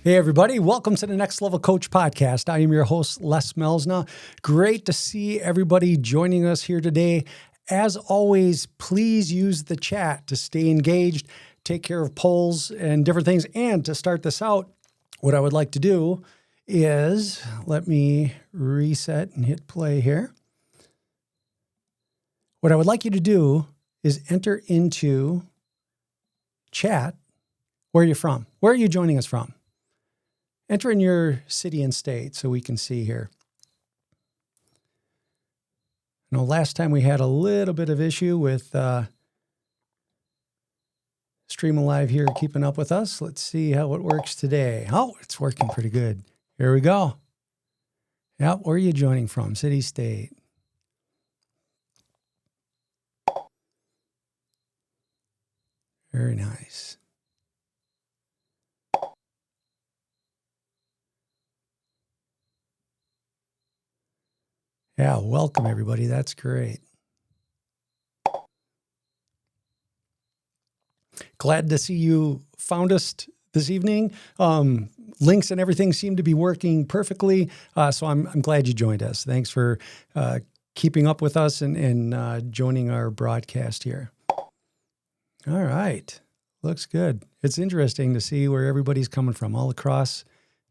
Hey, everybody. Welcome to the Next Level Coach podcast. I am your host, Mlsna. Great to see everybody joining us here today. As always, please use the chat to stay engaged, take care of polls and different things. And to start this out, what I would like to do is, let me reset and hit play here. What I would like you to do is enter into chat where you're from. Where are you joining us from? Enter in your city and state so we can see here. I know last time we had a little bit of issue with streaming live here, keeping up with us. Let's see how it works today. Oh, it's working pretty good. Here we go. Yep, where are you joining from? City, state. Very nice. Yeah, welcome everybody. That's great. Glad to see you found us this evening. Links and everything seem to be working perfectly. So I'm glad you joined us. Thanks for keeping up with us and joining our broadcast here. All right. Looks good. It's interesting to see where everybody's coming from all across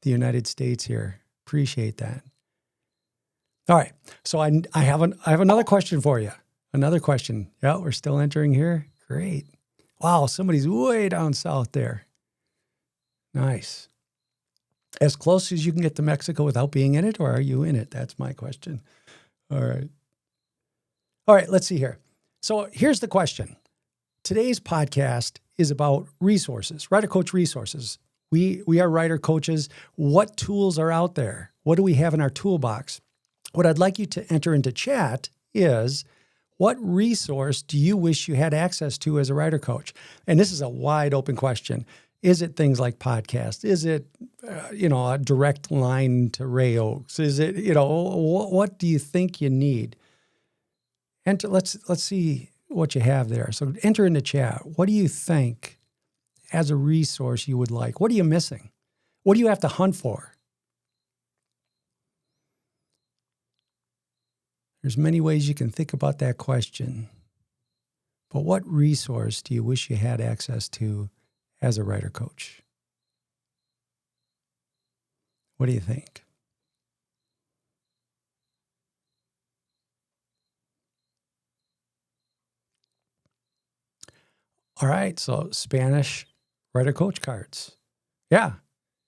the United States here. Appreciate that. All right. So I have another question for you. Another question. Yeah, we're still entering here. Great. Wow, somebody's way down south there. Nice. As close as you can get to Mexico without being in it, or are you in it? That's my question. All right. All right, let's see here. So here's the question. Today's podcast is about resources, RiderCoach resources. We are RiderCoaches. What tools are out there? What do we have in our toolbox? What I'd like you to enter into chat is, what resource do you wish you had access to as a RiderCoach? And this is a wide open question. Is it things like podcasts? Is it, a direct line to Ray Oaks? Is it, what do you think you need? Enter. Let's see what you have there. So enter into chat. What do you think as a resource you would like? What are you missing? What do you have to hunt for? There's many ways you can think about that question. But what resource do you wish you had access to as a RiderCoach? What do you think? All right, so Spanish RiderCoach cards. Yeah,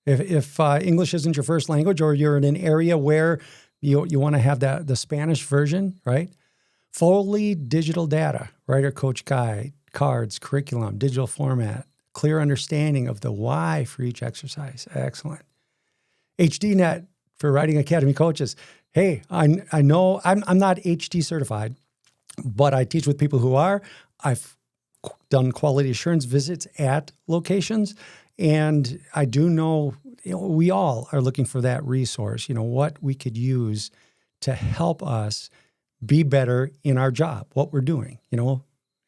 if English isn't your first language, or you're in an area where you want to have the Spanish version, right? Fully digital data, RiderCoach guide, cards, curriculum, digital format, clear understanding of the why for each exercise. Excellent. HDNet for Riding Academy coaches. Hey, I know I'm not HD certified, but I teach with people who are. I've done quality assurance visits at locations, and I do know, we all are looking for that resource, what we could use to help us be better in our job, what we're doing,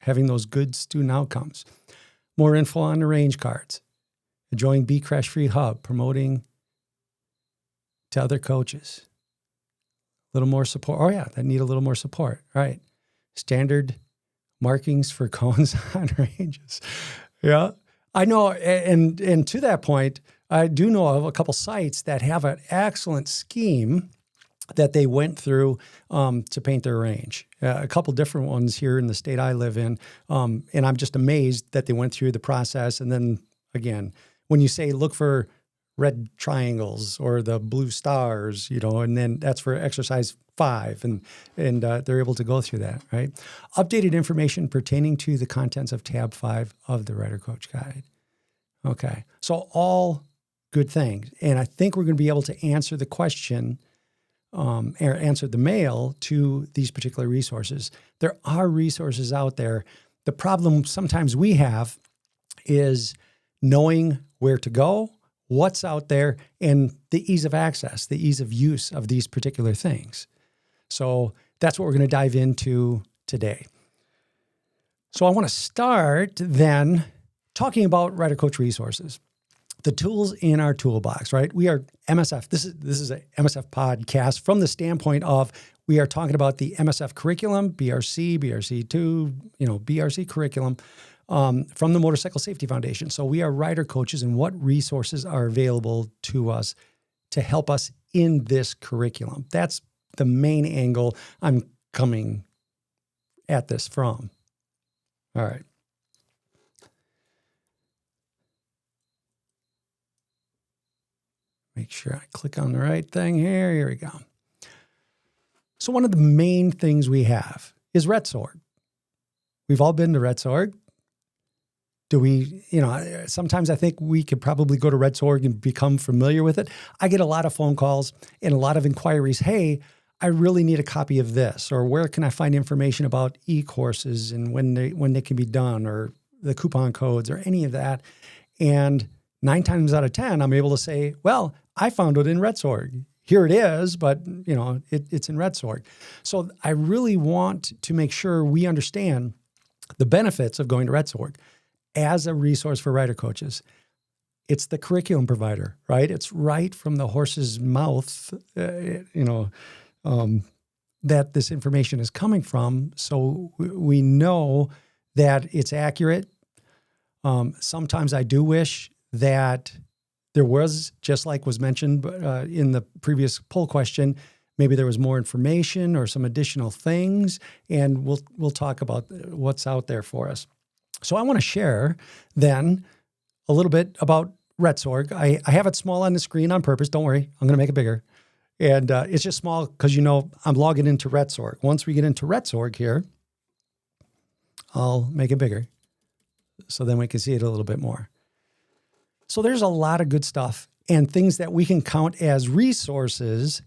having those good student outcomes. More info on the range cards. Enjoying Be Crash Free Hub, promoting to other coaches. A little more support. Oh, yeah, that need a little more support. Right. Standard markings for cones on ranges. Yeah. I know, and to that point, I do know of a couple sites that have an excellent scheme that they went through to paint their range. A couple different ones here in the state I live in, and I'm just amazed that they went through the process. And then, again, when you say look for red triangles or the blue stars, and then that's for exercise 5, and they're able to go through that, right? Updated information pertaining to the contents of tab 5 of the RiderCoach guide. Okay, so all good things. And I think we're going to be able to answer the question or answer the mail to these particular resources. There are resources out there. The problem sometimes we have is knowing where to go, what's out there, and the ease of access, the ease of use of these particular things. So that's what we're going to dive into today. So I want to start then talking about RiderCoach resources. the tools in our toolbox, right? We are MSF. This is a MSF podcast from the standpoint of we are talking about the MSF curriculum, BRC, BRC2, BRC curriculum from the Motorcycle Safety Foundation. So we are rider coaches, and what resources are available to us to help us in this curriculum. That's the main angle I'm coming at this from. All right. Make sure I click on the right thing here. Here we go. So one of the main things we have is RETSORG. We've all been to RETSORG. Do we, sometimes I think we could probably go to RETSORG and become familiar with it. I get a lot of phone calls and a lot of inquiries. Hey, I really need a copy of this, or where can I find information about e-courses and when they can be done, or the coupon codes, or any of that. And 9 times out of 10, I'm able to say, well, I found it in RETSORG. Here it is, but it's in RETSORG. So I really want to make sure we understand the benefits of going to RETSORG as a resource for rider coaches. It's the curriculum provider, right? It's right from the horse's mouth, that this information is coming from. So we know that it's accurate. Sometimes I do wish that there was, just like was mentioned in the previous poll question, maybe there was more information or some additional things, and we'll talk about what's out there for us. So I want to share then a little bit about RETSORG. I have it small on the screen on purpose. Don't worry, I'm going to make it bigger. And it's just small because, I'm logging into RETSORG. Once we get into RETSORG here, I'll make it bigger so then we can see it a little bit more. So there's a lot of good stuff and things that we can count as resources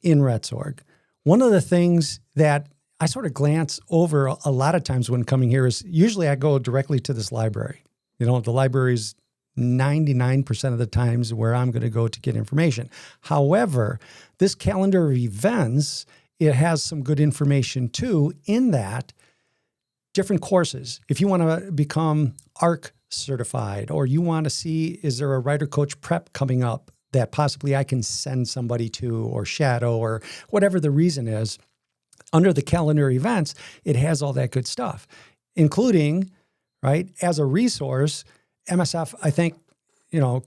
in RETSORG. One of the things that I sort of glance over a lot of times when coming here is usually I go directly to this library. The library's 99% of the times where I'm going to go to get information. However, this calendar of events, it has some good information too, in that different courses. If you want to become ARC certified, or you want to see, is there a rider coach prep coming up that possibly I can send somebody to, or shadow, or whatever the reason is, under the calendar events, it has all that good stuff, including, right, as a resource, MSF, I think,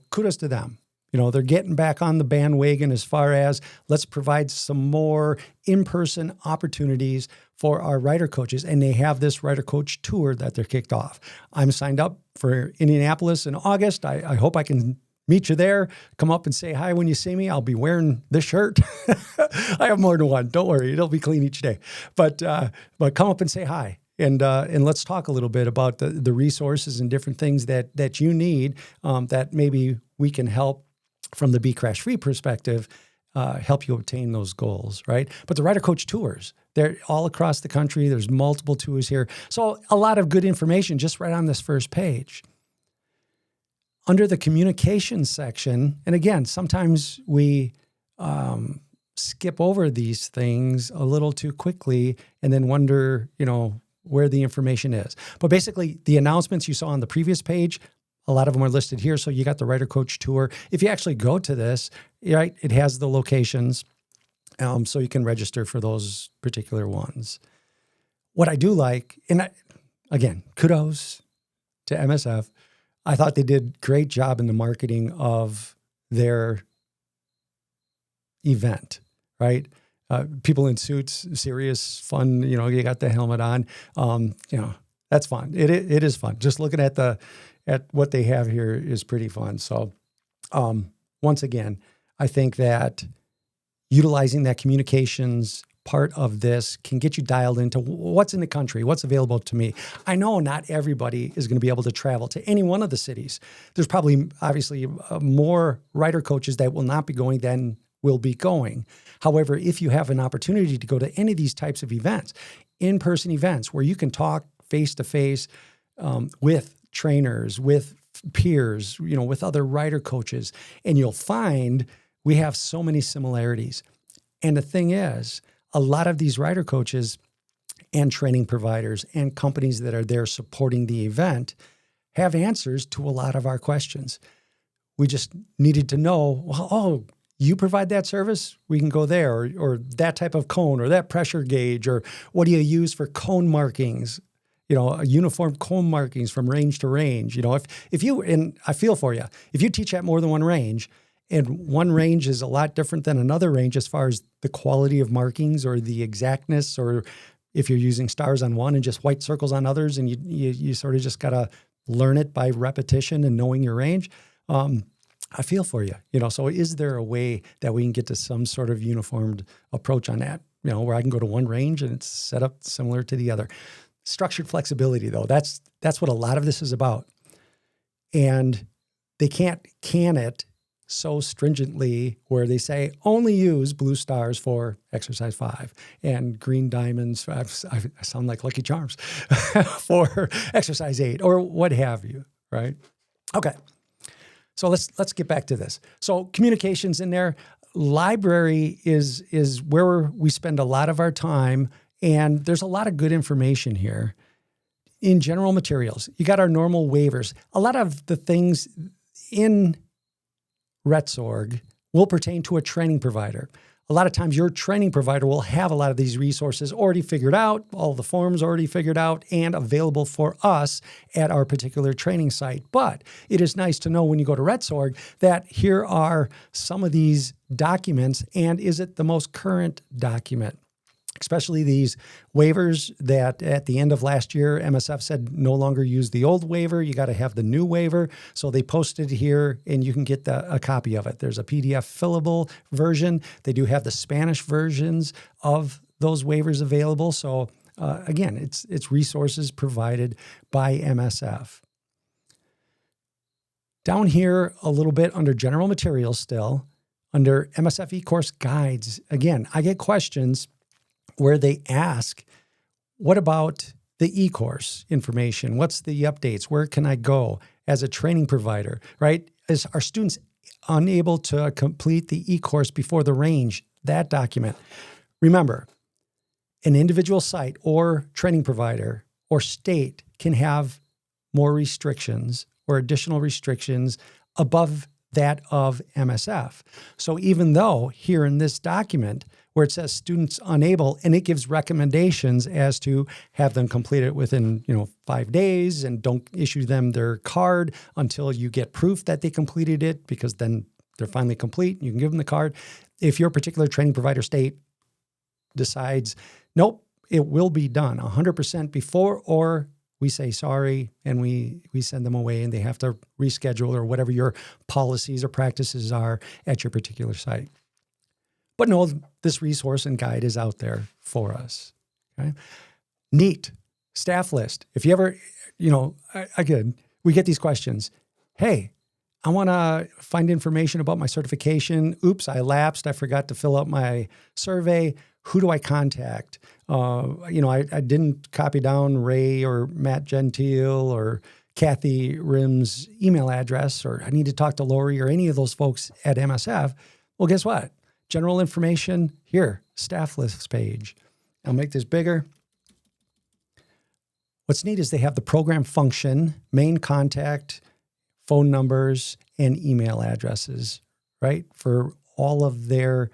kudos to them. They're getting back on the bandwagon as far as let's provide some more in-person opportunities for our rider coaches. And they have this rider coach tour that they're kicked off. I'm signed up for Indianapolis in August. I hope I can meet you there. Come up and say hi when you see me. I'll be wearing this shirt. I have more than one. Don't worry. It'll be clean each day. But come up and say hi. And let's talk a little bit about the resources and different things that you need that maybe we can help from the Be Crash Free perspective, help you obtain those goals, right? But the rider coach tours, they're all across the country. There's multiple tours here. So a lot of good information just right on this first page. Under the communications section, and again, sometimes we skip over these things a little too quickly and then wonder, where the information is. But basically, the announcements you saw on the previous page, a lot of them are listed here. So you got the rider coach tour. If you actually go to this, right, it has the locations, so you can register for those particular ones. What I do like, and again, kudos to MSF. I thought they did a great job in the marketing of their event, right? People in suits, serious, fun, you got the helmet on. That's fun. It is fun. Just looking at what they have here is pretty fun. So once again, I think that utilizing that communications part of this can get you dialed into what's in the country, what's available to me. I know not everybody is going to be able to travel to any one of the cities. There's probably, obviously, more rider coaches that will not be going than will be going. However, if you have an opportunity to go to any of these types of events, in-person events where you can talk face-to-face with trainers, with peers, with other rider coaches, and you'll find we have so many similarities. And the thing is, a lot of these rider coaches and training providers and companies that are there supporting the event have answers to a lot of our questions. We just needed to know, well, oh, you provide that service? We can go there, or that type of cone, or that pressure gauge, or what do you use for cone markings? Uniform cone markings from range to range. If you, and I feel for you, if you teach at more than one range, and one range is a lot different than another range as far as the quality of markings or the exactness, or if you're using stars on one and just white circles on others, and you sort of just got to learn it by repetition and knowing your range, I feel for you. So is there a way that we can get to some sort of uniformed approach on that, where I can go to one range and it's set up similar to the other? Structured flexibility, though, that's what a lot of this is about. And they can't can it so stringently where they say only use blue stars for exercise 5 and green diamonds. I sound like Lucky Charms for exercise 8 or what have you, right? Okay. So let's get back to this. So communications in there. Library is where we spend a lot of our time, and there's a lot of good information here. In general materials, you got our normal waivers. A lot of the things in RETSORG will pertain to a training provider. A lot of times your training provider will have a lot of these resources already figured out, all the forms already figured out and available for us at our particular training site. But it is nice to know when you go to RETSORG that here are some of these documents, and is it the most current document? Especially these waivers that at the end of last year, MSF said no longer use the old waiver. You got to have the new waiver. So they posted here, and you can get a copy of it. There's a PDF fillable version. They do have the Spanish versions of those waivers available. So again, it's resources provided by MSF. Down here a little bit under general materials still, under MSF e-course guides. Again, I get questions where they ask, what about the e-course information? What's the updates? Where can I go as a training provider, right? Are students unable to complete the e-course before the range? That document. Remember, an individual site or training provider or state can have more restrictions or additional restrictions above that of MSF. So even though here in this document where it says students unable, and it gives recommendations as to have them complete it within 5 days and don't issue them their card until you get proof that they completed it, because then they're finally complete. You can give them the card. If your particular training provider state decides, nope, it will be done 100% before, or we say sorry and we send them away and they have to reschedule or whatever your policies or practices are at your particular site. But no, this resource and guide is out there for us. Okay? Neat. Staff list. If you ever, again, we get these questions. Hey, I want to find information about my certification. Oops, I lapsed. I forgot to fill out my survey. Who do I contact? I didn't copy down Ray or Matt Gentile or Kathy Rim's email address, or I need to talk to Lori or any of those folks at MSF. Well, guess what? General information here, staff lists page. I'll make this bigger. What's neat is they have the program function, main contact, phone numbers, and email addresses, right? For all of their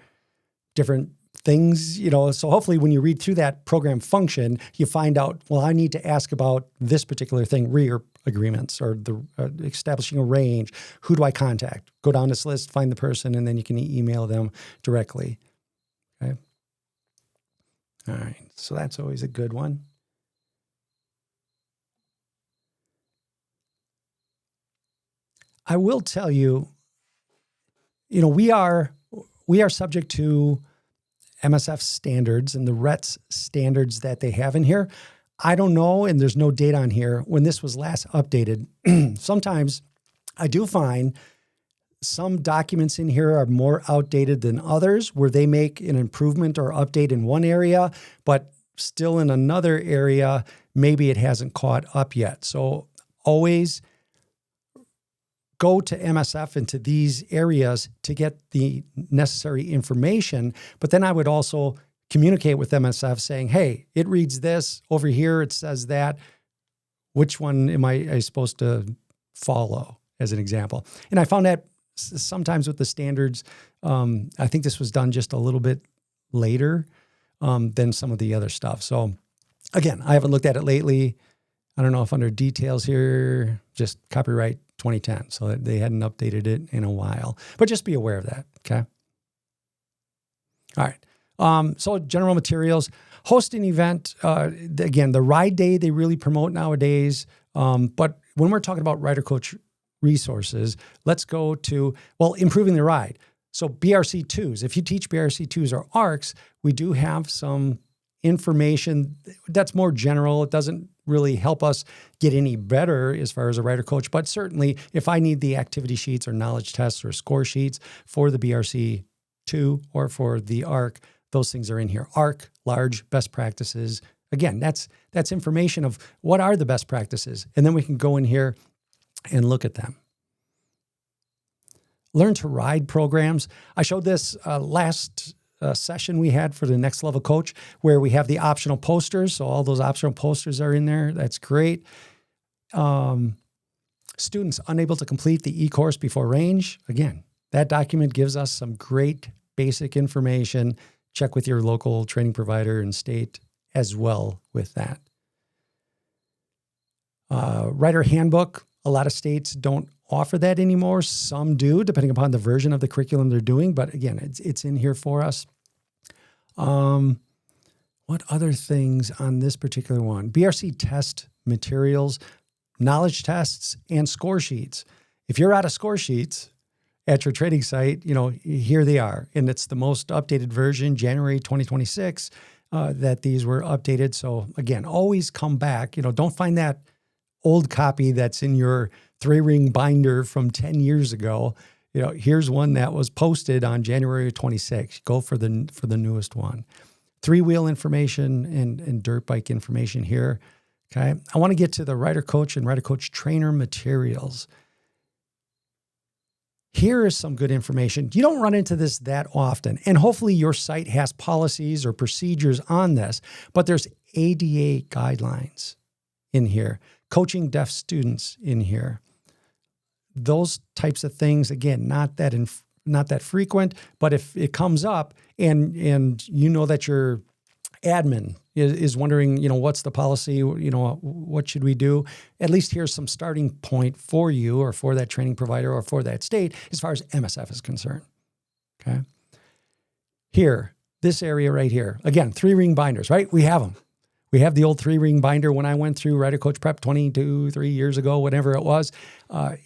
different things, so hopefully when you read through that program function, you find out, well, I need to ask about this particular thing, REER agreements or the establishing a range. Who do I contact? Go down this list, find the person, and then you can email them directly. Okay. All right. So that's always a good one. I will tell you, we are subject to MSF standards and the RETS standards that they have in here. I don't know, and there's no data on here, when this was last updated. Sometimes I do find some documents in here are more outdated than others, where they make an improvement or update in one area, but still in another area, maybe it hasn't caught up yet. So always go to MSF and to these areas to get the necessary information. But then I would also communicate with MSF saying, hey, it reads this over here. It says that. Which one am I supposed to follow as an example? And I found that sometimes with the standards, I think this was done just a little bit later than some of the other stuff. So again, I haven't looked at it lately. I don't know if under details here, just copyright 2010. So they hadn't updated it in a while, but just be aware of that. Okay. All right. So general materials, host an event. Again, the ride day, they really promote nowadays. But when we're talking about RiderCoach resources, let's go to, improving the ride. So BRC2s, if you teach BRC2s or ARCs, we do have some information that's more general. It doesn't really help us get any better as far as a RiderCoach, but certainly if I need the activity sheets or knowledge tests or score sheets for the BRC2 or for the ARC, those things are in here. ARC, large best practices. Again, that's information of what are the best practices. And then we can go in here and look at them. Learn to ride programs. I showed this last session we had for the Next Level Coach, where we have the optional posters. So all those optional posters are in there. That's great. Students unable to complete the e-course before range. Again, that document gives us some great basic information. Check with your local training provider and state as well with that. Rider handbook. A lot of states don't offer that anymore. Some do, depending upon the version of the curriculum they're doing. But again, it's in here for us. What other things on this particular one? BRC test materials, knowledge tests, and score sheets. If you're out of score sheets at your training site, here they are. And it's the most updated version, January 2026, that these were updated. So again, always come back. Don't find that old copy that's in your 3-ring binder from 10 years ago. Here's one that was posted on January 26th. Go for the newest one. 3-wheel information and dirt bike information here. Okay. I want to get to the RiderCoach and RiderCoach trainer materials. Here is some good information. You don't run into this that often, and hopefully your site has policies or procedures on this, but there's ADA guidelines in here, coaching deaf students in here. Those types of things, again, not that frequent, but if it comes up and you know that your admin is wondering, what's the policy, what should we do? At least here's some starting point for you or for that training provider or for that state as far as MSF is concerned. Okay. Here, this area right here, again, 3-ring binders, right? We have them. We have the old 3-ring binder when I went through RiderCoach Prep 3 years ago, whatever it was.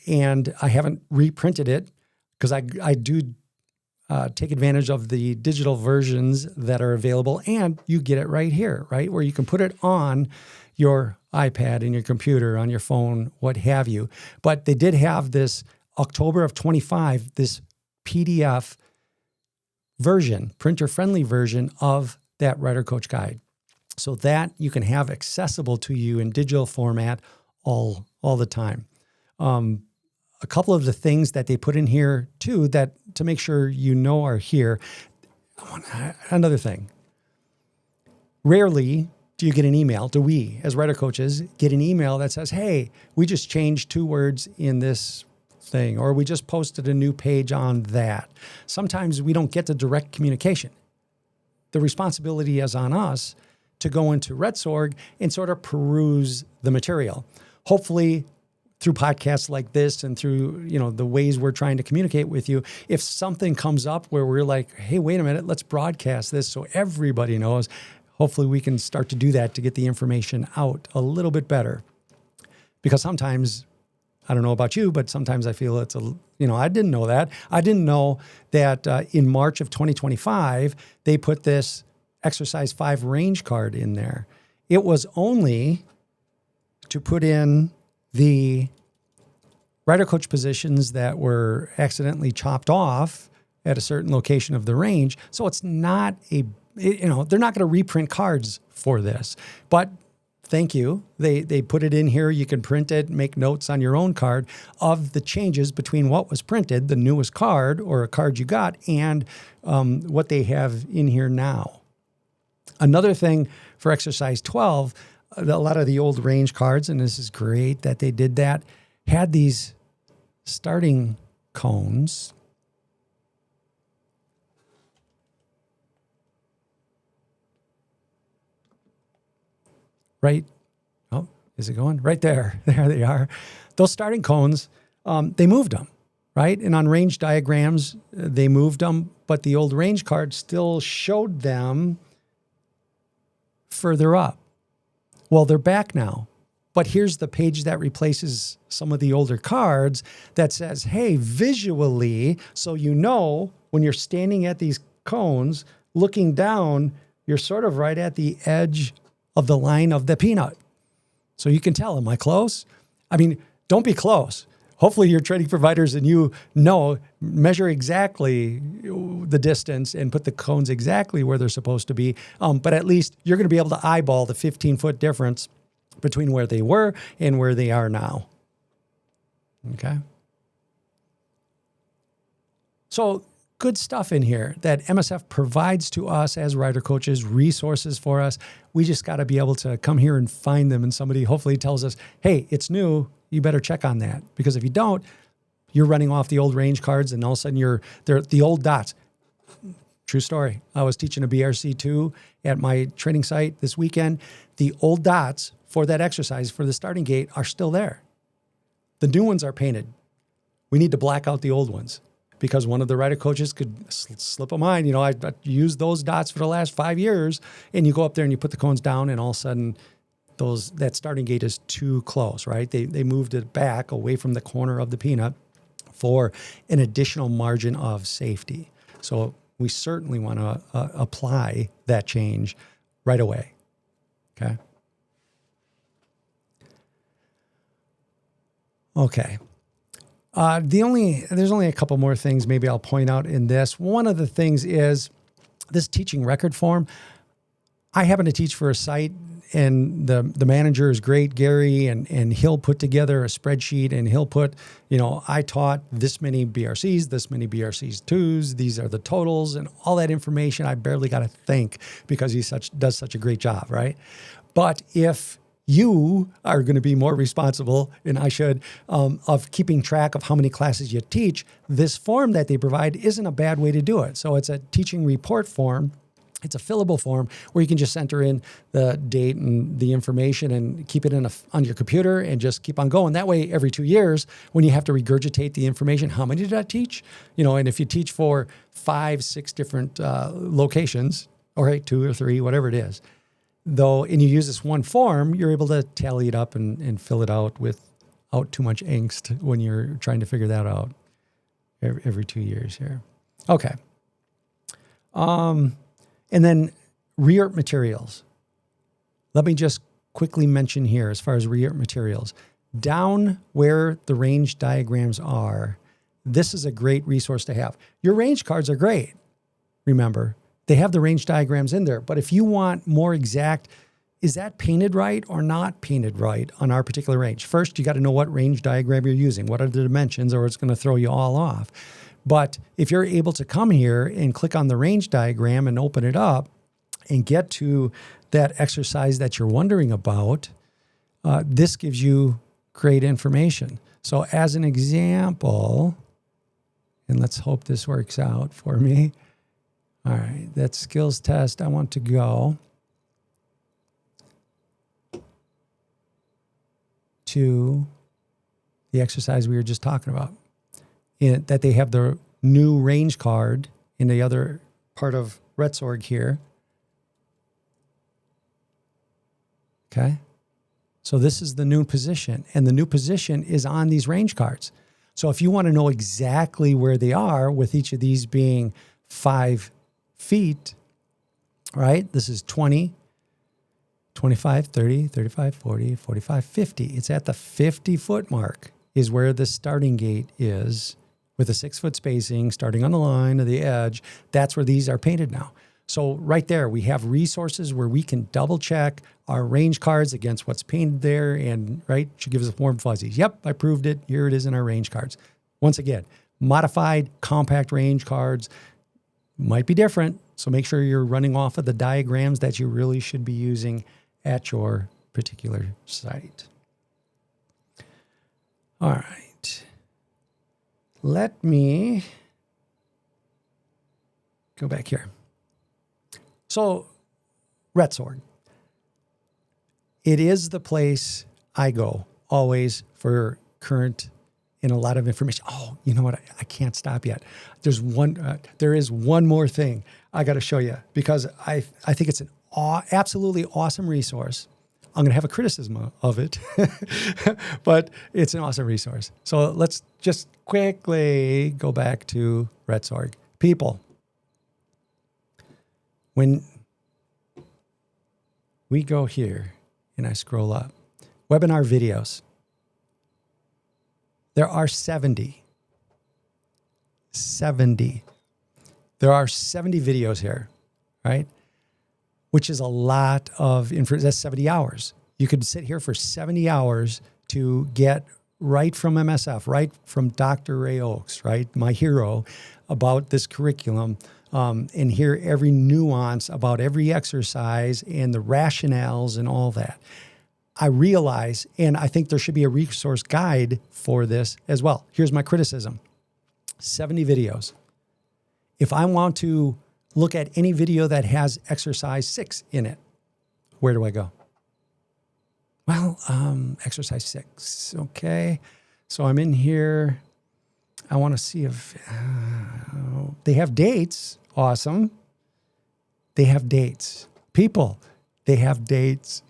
And I haven't reprinted it because I do take advantage of the digital versions that are available. And you get it right here, right? Where you can put it on your iPad, in your computer, on your phone, what have you. But they did have this October of 25, this PDF version, printer-friendly version of that RiderCoach guide. So that you can have accessible to you in digital format all the time. A couple of the things that they put in here too, that to make sure are here. Another thing. Rarely do you get an email, do we as RiderCoaches get an email that says, hey, we just changed 2 words in this thing, or we just posted a new page on that. Sometimes we don't get the direct communication. The responsibility is on us to go into RETSORG and sort of peruse the material. Hopefully through podcasts like this and through, the ways we're trying to communicate with you, if something comes up where we're like, hey, wait a minute, let's broadcast this so everybody knows, hopefully we can start to do that to get the information out a little bit better. Because sometimes, I don't know about you, but sometimes I feel it's I didn't know that. I didn't know that in March of 2025, they put this Exercise 5 range card in there. It was only to put in the RiderCoach positions that were accidentally chopped off at a certain location of the range. So it's not they're not going to reprint cards for this. But thank you. They put it in here. You can print it, make notes on your own card of the changes between what was printed, the newest card or a card you got, and what they have in here now. Another thing for exercise 12, a lot of the old range cards, and this is great that they did that, had these starting cones. Right. Oh, is it going? Right there. There they are. Those starting cones, they moved them, right? And on range diagrams, they moved them, but the old range card still showed them further up. Well, they're back now. But here's the page that replaces some of the older cards that says, hey, visually, so you know when you're standing at these cones, looking down, you're sort of right at the edge of the line of the peanut. So you can tell, am I close? I mean, don't be close. Hopefully your training providers and you know, measure exactly the distance and put the cones exactly where they're supposed to be. But at least you're going to be able to eyeball the 15-foot difference between where they were and where they are now. Okay? So good stuff in here that MSF provides to us as rider coaches, resources for us. We just got to be able to come here and find them, and somebody hopefully tells us, hey, it's new, you better check on that. Because if you don't, you're running off the old range cards and all of a sudden they're the old dots. True story. I was teaching a BRC2 at my training site this weekend. The old dots for that exercise for the starting gate are still there. The new ones are painted. We need to black out the old ones, because one of the rider coaches could slip a mind. You know, I used those dots for the last 5 years, and you go up there and you put the cones down, and all of a sudden that starting gate is too close, right? They moved it back away from the corner of the peanut for an additional margin of safety. So we certainly want to apply that change right away, okay? Okay. There's only a couple more things maybe I'll point out in this. One of the things is this teaching record form. I happen to teach for a site, and the manager is great, Gary, and he'll put together a spreadsheet, and he'll put, I taught this many BRCs, this many BRCs2s, these are the totals, and all that information. I barely got to think because he does such a great job, right? But if you are going to be more responsible, and I should, of keeping track of how many classes you teach, this form that they provide isn't a bad way to do it. So it's a teaching report form. It's a fillable form where you can just enter in the date and the information and keep it on your computer and just keep on going. That way, every 2 years, when you have to regurgitate the information, how many did I teach? And if you teach for 5, 6 different locations, or 2 or 3, whatever it is, and you use this one form, you're able to tally it up and fill it out without too much angst when you're trying to figure that out every 2 years here. Okay. And then REIRT materials. Let me just quickly mention here, as far as REIRT materials, down where the range diagrams are, this is a great resource to have. Your range cards are great. Remember, they have the range diagrams in there, but if you want more exact, is that painted right or not painted right on our particular range? First, you got to know what range diagram you're using. What are the dimensions, or it's going to throw you all off. But if you're able to come here and click on the range diagram and open it up and get to that exercise that you're wondering about, this gives you great information. So as an example, and let's hope this works out for me. All right, that skills test, I want to go to the exercise we were just talking about. That they have the new range card in the other part of RETSORG here. Okay. So this is the new position, and the new position is on these range cards. So if you want to know exactly where they are, with each of these being 5 feet, right? This is 20, 25, 30, 35, 40, 45, 50. It's at the 50-foot mark is where the starting gate is, with a 6-foot spacing starting on the line of the edge. That's where these are painted now. So right there, we have resources where we can double check our range cards against what's painted there, and right, should give us warm fuzzies. Yep, I proved it. Here it is in our range cards. Once again, modified compact range cards might be different. So make sure you're running off of the diagrams that you really should be using at your particular site. All right. Let me go back here. So, RETSORG. It is the place I go always for current and a lot of information. Oh, you know what? I can't stop yet. There is one more thing I got to show you because I think it's an absolutely awesome resource. I'm going to have a criticism of it, but it's an awesome resource. So let's just quickly go back to RETSORG. People, when we go here and I scroll up, webinar videos, there are 70. There are 70 videos here, right? Which is a lot of information. That's 70 hours. You could sit here for 70 hours to get right from MSF, right from Dr. Ray Oakes, right, my hero, about this curriculum, and hear every nuance about every exercise and the rationales and all that. I realize, and I think there should be a resource guide for this as well. Here's my criticism. 70 videos. If I want to look at any video that has exercise 6 in it, where do I go? Well, exercise 6. Okay. So I'm in here. I want to see if they have dates. Awesome. They have dates. People, they have dates.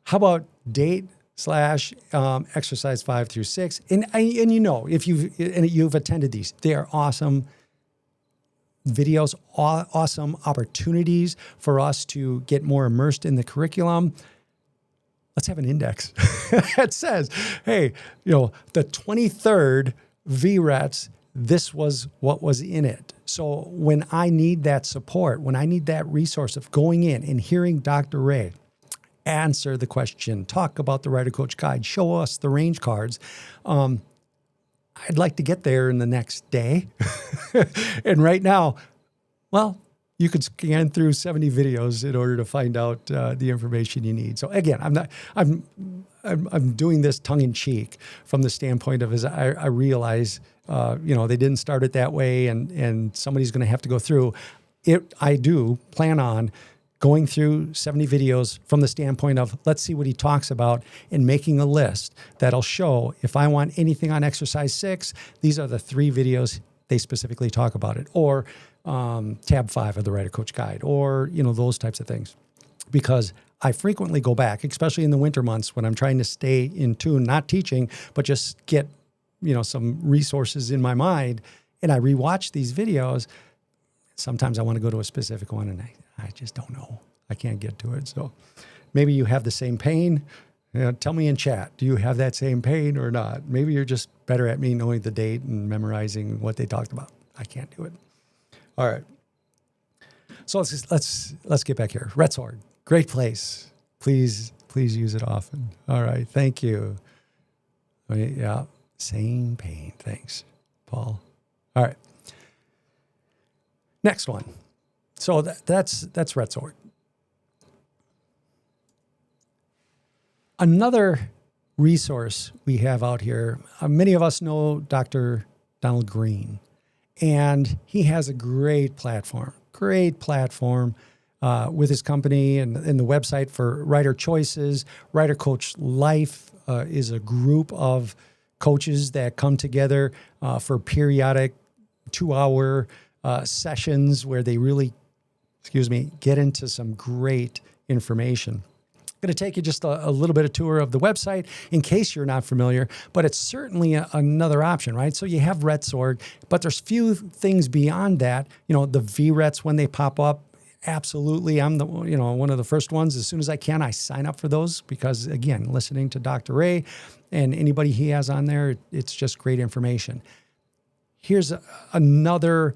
How about date/exercise 5 through 6? And you know, if you've attended these, they are awesome videos, awesome opportunities for us to get more immersed in the curriculum. Let's have an index that says, hey, the 23rd VRETS, this was what was in it. So when I need that support, when I need that resource of going in and hearing Dr. Ray answer the question, talk about the RiderCoach guide, show us the range cards, I'd like to get there in the next day. And right now, well, you could scan through 70 videos in order to find out the information you need. So again, I'm doing this tongue in cheek from the standpoint of, as I realize, they didn't start it that way, and somebody's going to have to go through it. I do plan on going through 70 videos from the standpoint of, let's see what he talks about, and making a list that'll show, if I want anything on exercise 6, these are the 3 videos they specifically talk about it, or tab 5 of the RiderCoach guide, or, those types of things. Because I frequently go back, especially in the winter months when I'm trying to stay in tune, not teaching, but just get, some resources in my mind, and I rewatch these videos. Sometimes I want to go to a specific one, and I just don't know. I can't get to it. So maybe you have the same pain. Tell me in chat, do you have that same pain or not? Maybe you're just better at me knowing the date and memorizing what they talked about. I can't do it. All right. So let's get back here. RETSORG, great place. Please use it often. All right. Thank you. Yeah. Same pain. Thanks, Paul. All right. Next one. So that's RETSORG. Another resource we have out here, many of us know Dr. Donald Green, and he has a great platform with his company and the website for RiderCoaches. RiderCoach Life is a group of coaches that come together for periodic 2-hour sessions where they really, get into some great information. I'm going to take you just a little bit of tour of the website in case you're not familiar, but it's certainly another option, right? So you have RETSORG, but there's few things beyond that. The VRETs, when they pop up, absolutely. I'm one of the first ones. As soon as I can, I sign up for those because, again, listening to Dr. Ray and anybody he has on there, it's just great information. Here's another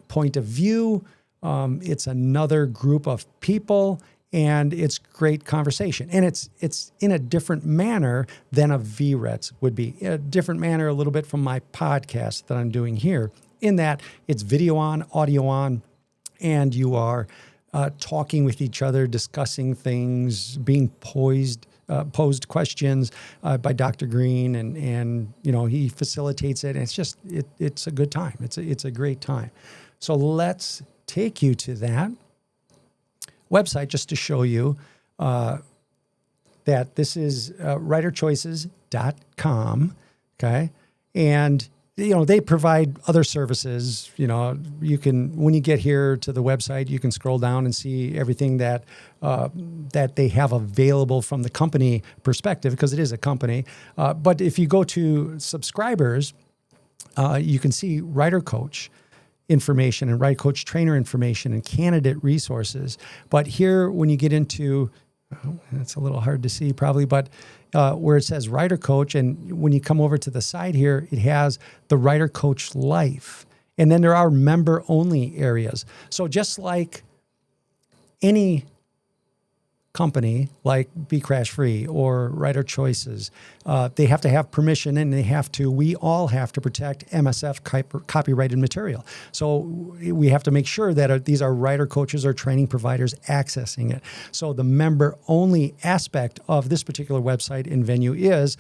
point of view. It's another group of people, and it's great conversation. And it's in a different manner than a VRETS would be. A different manner a little bit from my podcast that I'm doing here, in that it's video on, audio on, and you are talking with each other, discussing things, being poised posed questions by Dr. Green, and he facilitates it. And it's a good time. It's a great time. So let's take you to that website just to show you that this is riderchoices.com. Okay, and they provide other services. You can, when you get here to the website, you can scroll down and see everything that they have available from the company perspective, because it is a company. But if you go to subscribers, you can see RiderCoach information and RiderCoach trainer information and candidate resources. But here, when you get into, it's a little hard to see probably, but where it says RiderCoach, and when you come over to the side here, it has the RiderCoach Life. And then there are member-only areas. So just like any company like Be Crash Free or Rider Choices, they have to have permission, and we all have to protect MSF copyrighted material. So we have to make sure that these are rider coaches or training providers accessing it. So the member-only aspect of this particular website and venue is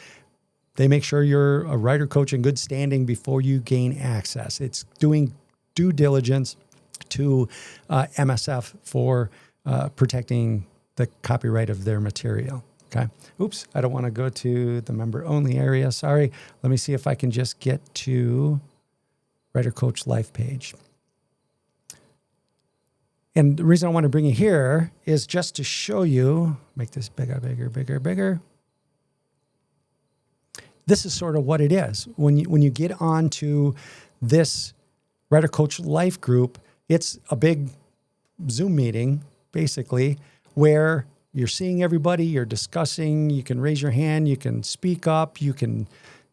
they make sure you're a rider coach in good standing before you gain access. It's doing due diligence to MSF for protecting the copyright of their material. Okay. Oops, I don't want to go to the member-only area. Sorry. Let me see if I can just get to RiderCoach Life page. And the reason I want to bring you here is just to show you, make this bigger. This is sort of what it is. When you get onto this RiderCoach Life group, it's a big Zoom meeting, basically, where you're seeing everybody, you're discussing, you can raise your hand, you can speak up, you can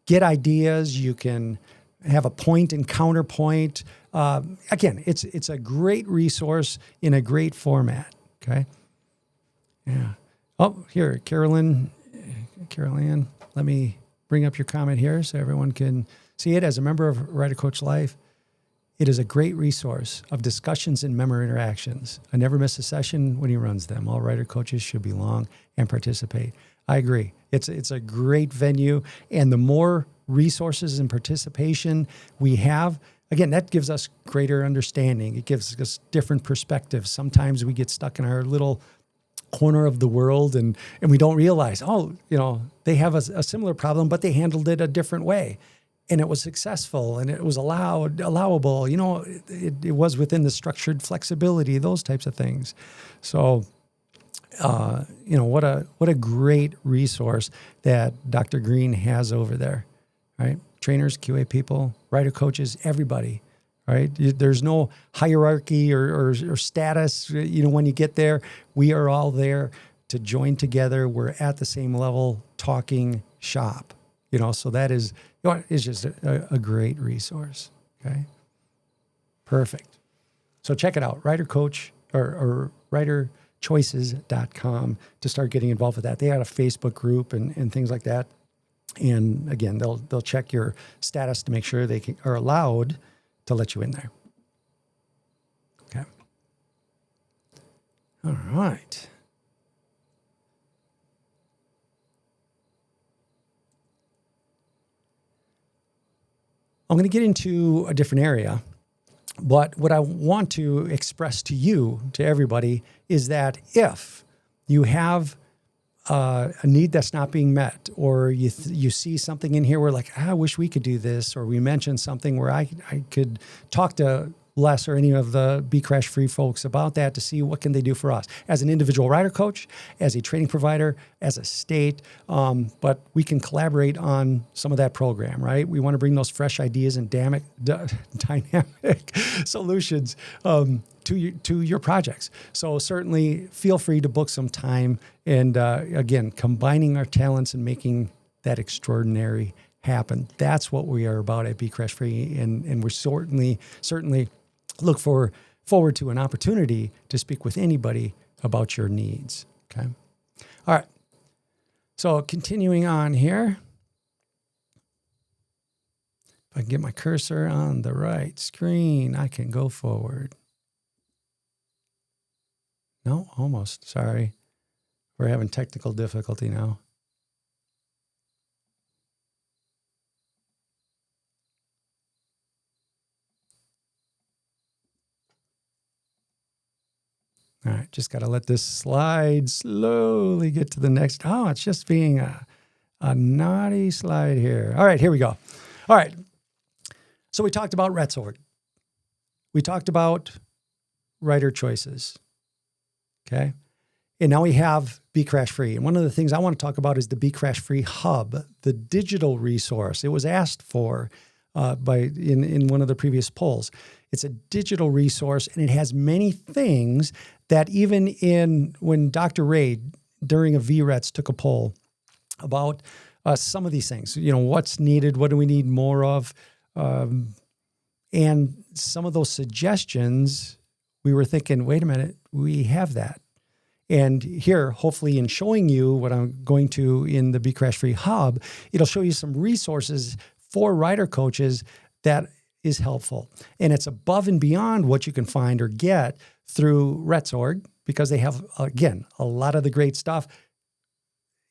get ideas, you can have a point and counterpoint. Again, it's a great resource in a great format, okay? Yeah. Oh, here, Carolyn, let me bring up your comment here so everyone can see it. As a member of RiderCoach Life, it is a great resource of discussions and member interactions. I never miss a session when he runs them. All rider coaches should belong and participate. I agree. It's a great venue, and the more resources and participation we have, again, that gives us greater understanding. It gives us different perspectives. Sometimes we get stuck in our little corner of the world, and we don't realize, they have a similar problem, but they handled it a different way. And it was successful, and it was allowable. It was within the structured flexibility, those types of things. So, what a great resource that Dr. Green has over there, right? Trainers, QA people, rider coaches, everybody, right? There's no hierarchy or status. When you get there, we are all there to join together. We're at the same level, talking shop. So that is just a great resource. Okay. Perfect. So check it out, RiderCoach or riderchoices.com to start getting involved with that. They had a Facebook group and things like that. And again, they'll check your status to make sure they are allowed to let you in there. Okay. All right. I'm going to get into a different area, but what I want to express to you, to everybody, is that if you have a need that's not being met, or you see something in here where I wish we could do this, or we mentioned something where I could talk to Les or any of the Be Crash Free folks about that to see what can they do for us as an individual rider coach, as a training provider, as a state. But we can collaborate on some of that program, right? We want to bring those fresh ideas and dynamic solutions to your projects. So certainly feel free to book some time, and again, combining our talents and making that extraordinary happen. That's what we are about at Be Crash Free, and we're certainly look forward to an opportunity to speak with anybody about your needs. Okay. All right. So continuing on here, if I can get my cursor on the right screen, I can go forward. No, almost. Sorry. We're having technical difficulty now. All right, just got to let this slide slowly get to the next. Oh, it's just being a naughty slide here. All right, here we go. All right, so we talked about RETSORG. We talked about rider choices, okay? And now we have Be Crash Free. And one of the things I want to talk about is the Be Crash Free Hub, the digital resource. It was asked for in one of the previous polls. It's a digital resource, and it has many things that even when Dr. Ray, during a VRETS, took a poll about some of these things, what's needed, what do we need more of, and some of those suggestions, we were thinking, wait a minute, we have that. And here, hopefully in showing you what I'm going to in the Be Crash Free Hub, it'll show you some resources for rider coaches that is helpful. And it's above and beyond what you can find or get through RETSORG, because they have, again, a lot of the great stuff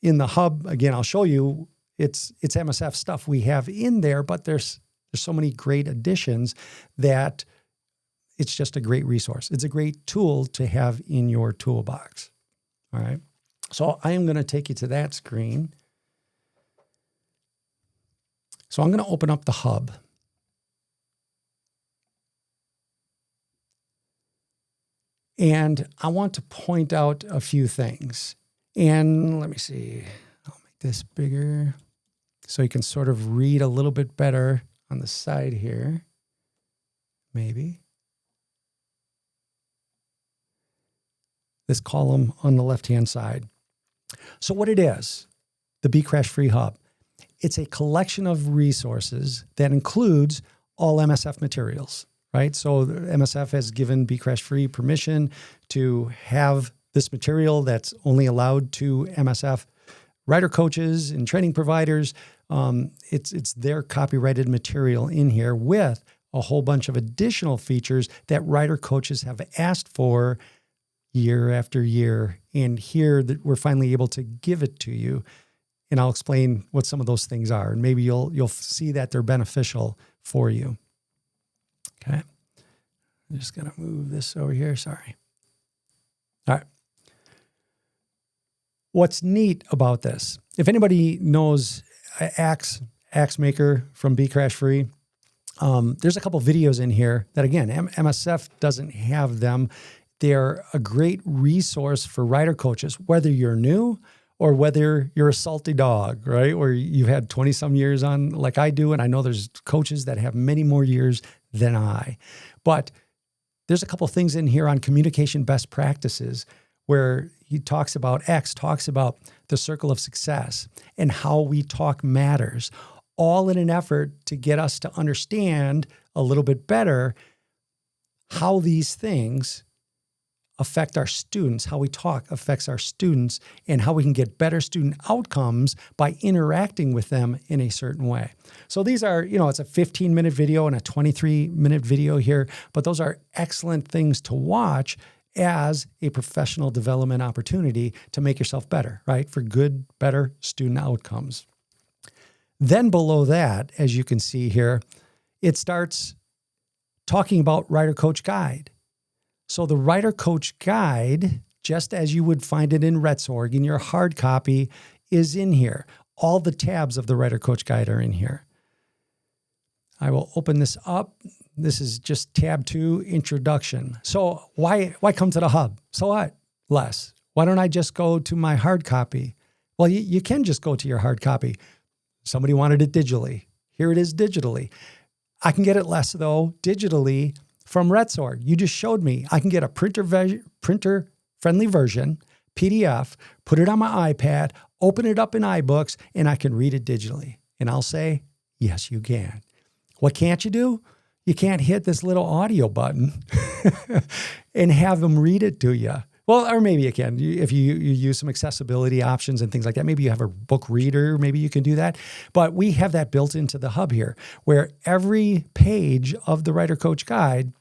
in the hub. Again, I'll show you, it's MSF stuff we have in there, but there's so many great additions that it's just a great resource. It's a great tool to have in your toolbox. All right. So I am going to take you to that screen. So I'm going to open up the hub. And I want to point out a few things. And let me see. I'll make this bigger so you can sort of read a little bit better on the side here. Maybe. This column on the left-hand side. So what it is, the Be Crash Free Hub, it's a collection of resources that includes all MSF materials, right? So the MSF has given Be Crash Free permission to have this material that's only allowed to MSF rider coaches and training providers. It's their copyrighted material in here with a whole bunch of additional features that rider coaches have asked for year after year. And here that we're finally able to give it to you. And I'll explain what some of those things are. And maybe you'll see that they're beneficial for you. Okay. I'm just going to move this over here. Sorry. All right. What's neat about this, if anybody knows Axe Maker from Be Crash Free, there's a couple videos in here that, again, MSF doesn't have them. They're a great resource for rider coaches, whether you're new or whether you're a salty dog, right? Or you've had 20-some years on like I do, and I know there's coaches that have many more years than I. But there's a couple things in here on communication best practices where X talks about the circle of success and how we talk matters, all in an effort to get us to understand a little bit better how these things affect our students, how we talk affects our students, and how we can get better student outcomes by interacting with them in a certain way. So these are, it's a 15-minute video and a 23-minute video here, but those are excellent things to watch as a professional development opportunity to make yourself better, right? For good, better student outcomes. Then below that, as you can see here, it starts talking about Rider Coach Guide. So the Rider Coach Guide, just as you would find it in RETSORG, in your hard copy, is in here. All the tabs of the Rider Coach Guide are in here. I will open this up. This is just tab 2, Introduction. So why come to the hub? So what, Les? Why don't I just go to my hard copy? Well, you can just go to your hard copy. Somebody wanted it digitally. Here it is digitally. I can get it less, though, digitally from RETSORG. You just showed me. I can get a printer-friendly version, PDF, put it on my iPad, open it up in iBooks, and I can read it digitally. And I'll say, yes, you can. What can't you do? You can't hit this little audio button and have them read it to you. Well, or maybe you can. If you use some accessibility options and things like that, maybe you have a book reader, maybe you can do that. But we have that built into the hub here, where every page of the Rider Coach Guide,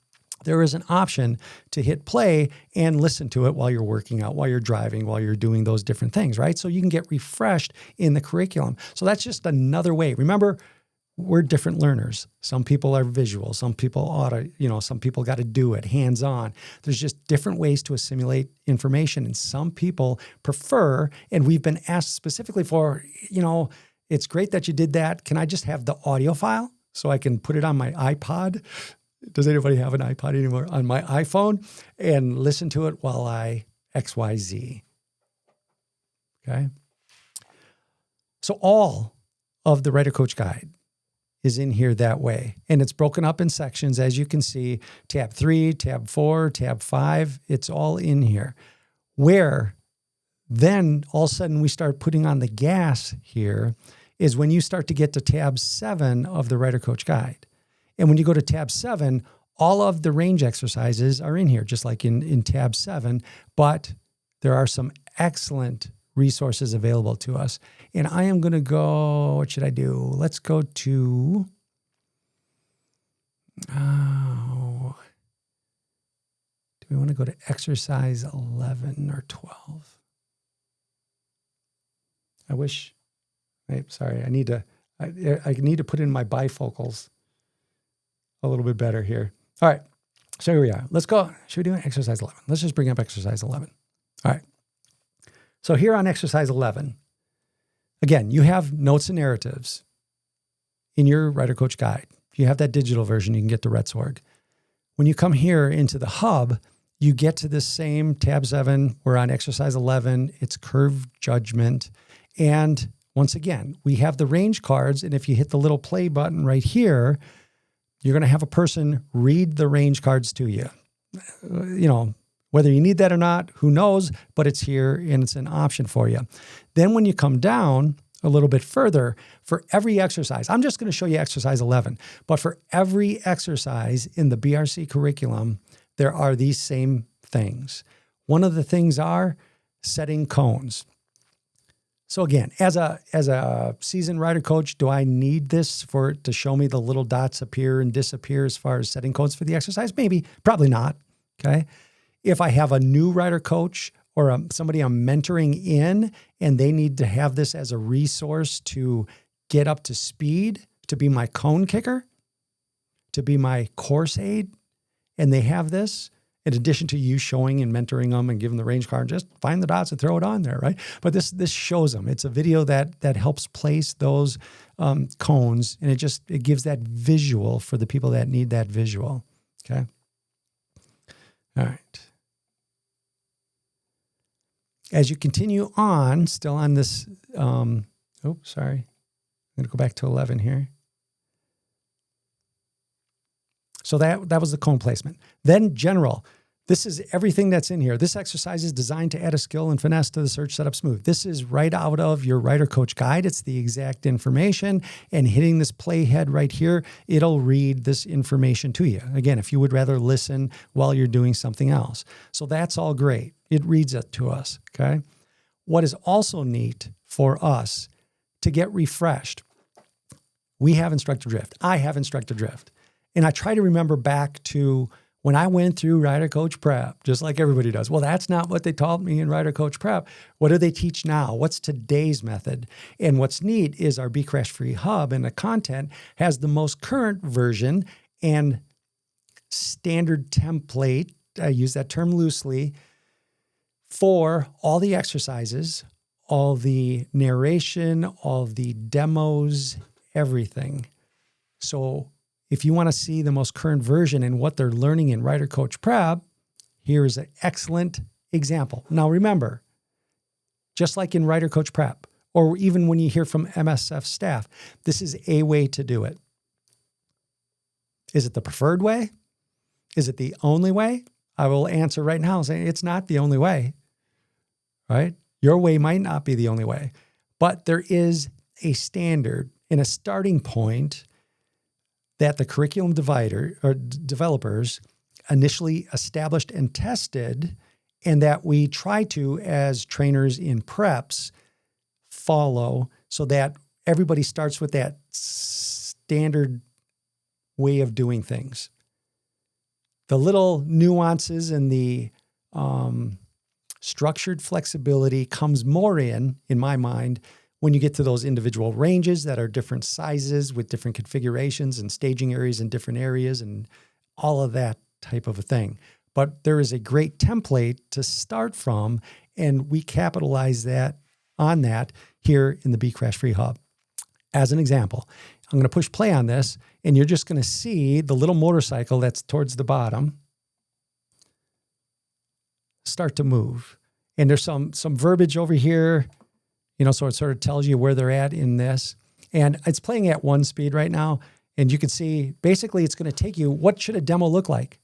there is an option to hit play and listen to it while you're working out, while you're driving, while you're doing those different things, right? So you can get refreshed in the curriculum. So that's just another way. Remember, we're different learners. Some people are visual. Some people some people got to do it hands-on. There's just different ways to assimilate information. And some people prefer, and we've been asked specifically for, it's great that you did that. Can I just have the audio file so I can put it on my iPod? Does anybody have an iPod anymore? On my iPhone, and listen to it while I XYZ. Okay. So all of the RiderCoach guide is in here that way. And it's broken up in sections, as you can see, tab 3, tab 4, tab 5, it's all in here. Where then all of a sudden we start putting on the gas here is when you start to get to tab 7 of the RiderCoach guide. And when you go to tab 7, all of the range exercises are in here, just like in tab 7, but there are some excellent resources available to us. And I am going to go, what should I do? Let's go to, do we want to go to exercise 11 or 12? I wish, sorry, I need to put in my bifocals a little bit better here. All right, so here we are. Let's go. Should we do exercise 11? Let's just bring up exercise 11. All right. So here on exercise 11, again, you have notes and narratives in your RiderCoach guide. If you have that digital version, you can get the RETSORG. When you come here into the hub, you get to this same tab 7. We're on exercise 11. It's curve judgment. And once again, we have the range cards. And if you hit the little play button right here, you're going to have a person read the range cards to you. Whether you need that or not, who knows, but it's here and it's an option for you. Then when you come down a little bit further, for every exercise, I'm just going to show you exercise 11, but for every exercise in the BRC curriculum, there are these same things. One of the things are setting cones. So again, as a seasoned rider coach, do I need this for it to show me the little dots appear and disappear as far as setting cones for the exercise? Maybe, probably not, okay? If I have a new rider coach or somebody I'm mentoring in and they need to have this as a resource to get up to speed, to be my cone kicker, to be my course aid, and they have this, in addition to you showing and mentoring them and giving the range card, just find the dots and throw it on there, right? But this shows them. It's a video that helps place those cones, and it gives that visual for the people that need that visual, okay? All right. As you continue on, still on this, sorry. I'm going to go back to 11 here. So that was the cone placement. Then general. This is everything that's in here. This exercise is designed to add a skill and finesse to the search setup smooth. This is right out of your RiderCoach guide. It's the exact information. And hitting this playhead right here, it'll read this information to you. Again, if you would rather listen while you're doing something else. So that's all great. It reads it to us, okay? What is also neat for us to get refreshed, we have Instructor Drift. I have Instructor Drift. And I try to remember back to when I went through RiderCoach Prep, just like everybody does. Well, that's not what they taught me in RiderCoach Prep. What do they teach now? What's today's method? And what's neat is our Be Crash Free Hub and the content has the most current version and standard template, I use that term loosely, for all the exercises, all the narration, all the demos, everything. So if you want to see the most current version and what they're learning in RiderCoach Prep, here is an excellent example. Now remember, just like in RiderCoach Prep, or even when you hear from MSF staff, this is a way to do it. Is it the preferred way? Is it the only way? I will answer right now saying it's not the only way, right? Your way might not be the only way, but there is a standard and a starting point that the curriculum developers initially established and tested, and that we try to, as trainers in preps, follow so that everybody starts with that standard way of doing things. The little nuances and the structured flexibility comes more in my mind, when you get to those individual ranges that are different sizes with different configurations and staging areas in different areas and all of that type of a thing. But there is a great template to start from, and we capitalize on that here in the Be Crash Free Hub. As an example, I'm going to push play on this, and you're just going to see the little motorcycle that's towards the bottom start to move. And there's some verbiage over here, so it sort of tells you where they're at in this. And it's playing at 1 speed right now. And you can see, basically, it's going to take you, what should a demo look like?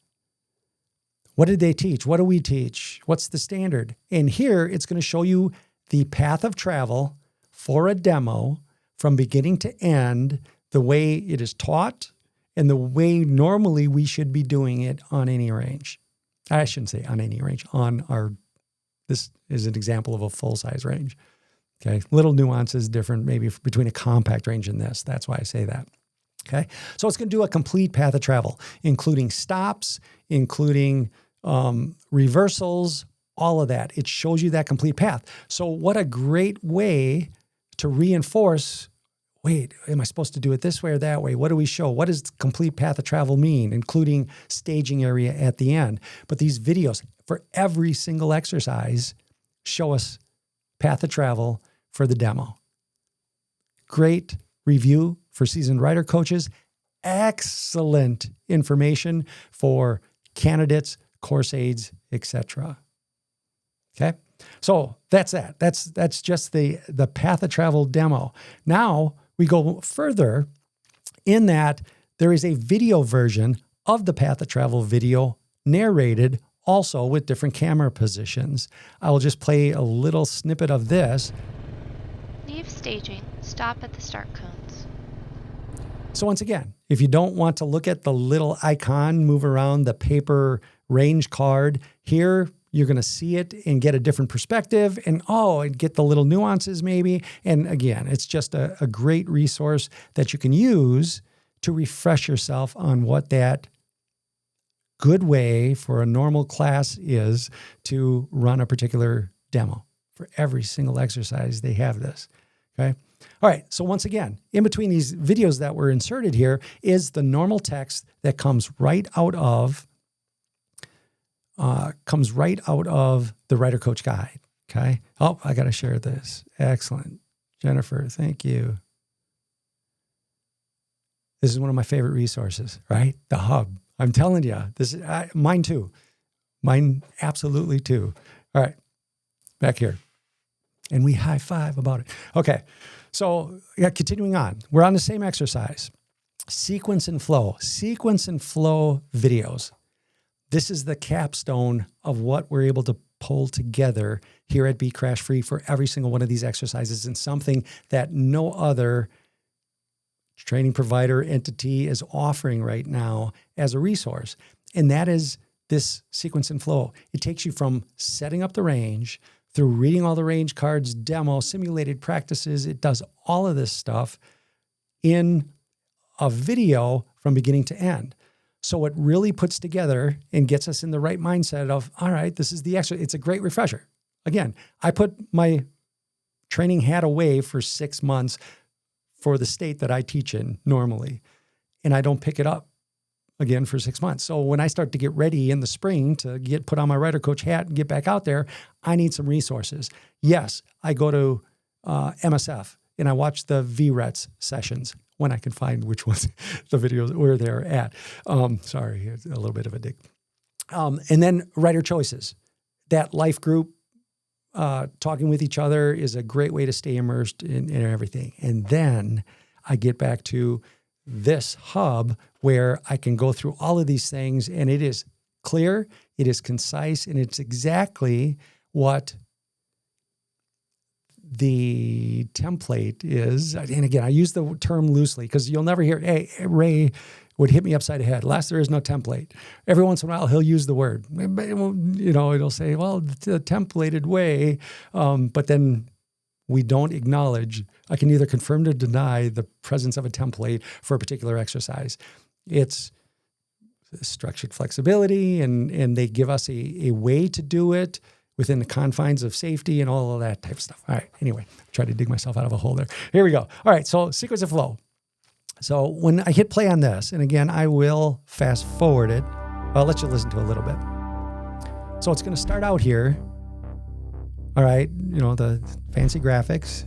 What did they teach? What do we teach? What's the standard? And here, it's going to show you the path of travel for a demo from beginning to end, the way it is taught and the way normally we should be doing it on any range. I shouldn't say on any range, this is an example of a full-size range. Okay, little nuances different maybe between a compact range and this. That's why I say that. Okay, so it's going to do a complete path of travel, including stops, including reversals, all of that. It shows you that complete path. So what a great way to reinforce, wait, am I supposed to do it this way or that way? What do we show? What does complete path of travel mean, including staging area at the end? But these videos for every single exercise show us path of travel for the demo. Great review for seasoned rider coaches. Excellent information for candidates, course aides, etc. Okay, so that's that. That's just the path of travel demo. Now we go further in that there is a video version of the path of travel video narrated also with different camera positions. I will just play a little snippet of this. Leave staging. Stop at the start cones. So once again, if you don't want to look at the little icon move around the paper range card, here you're going to see it and get a different perspective and get the little nuances maybe. And again, it's just a great resource that you can use to refresh yourself on what that good way for a normal class is to run a particular demo. For every single exercise, they have this, okay? All right, so once again, in between these videos that were inserted here is the normal text that comes right out of the RiderCoach guide, okay? Oh, I got to share this. Excellent. Jennifer, thank you. This is one of my favorite resources, right? The hub. I'm telling you, this is mine too. Mine absolutely too. All right, back here. And we high five about it. Okay, so continuing on. We're on the same exercise. Sequence and flow. Sequence and flow videos. This is the capstone of what we're able to pull together here at Be Crash Free for every single one of these exercises, and something that no other training provider entity is offering right now as a resource. And that is this sequence and flow. It takes you from setting up the range through reading all the range cards, demo, simulated practices. It does all of this stuff in a video from beginning to end. So it really puts together and gets us in the right mindset of, all right, this is the exercise. It's a great refresher. Again, I put my training hat away for 6 months for the state that I teach in normally, and I don't pick it up again for 6 months. So when I start to get ready in the spring to put on my RiderCoach hat and get back out there, I need some resources. Yes, I go to MSF and I watch the VRETS sessions when I can find which ones the videos where they're at. Sorry, a little bit of a dig. And then Rider Choices. That life group, talking with each other is a great way to stay immersed in everything. And then I get back to this hub where I can go through all of these things, and it is clear, it is concise, and it's exactly what the template is. And again, I use the term loosely because you'll never hear, hey, Ray would hit me upside the head. Last, there is no template. Every once in a while, he'll use the word. It'll say, well, the templated way, but then we don't acknowledge, I can either confirm or deny the presence of a template for a particular exercise. It's structured flexibility, and they give us a way to do it within the confines of safety and all of that type of stuff. All right. Anyway, try to dig myself out of a hole there. Here we go. All right. So sequence of flow. So when I hit play on this, and again, I will fast forward it. I'll let you listen to a little bit. So it's going to start out here. All right. The fancy graphics.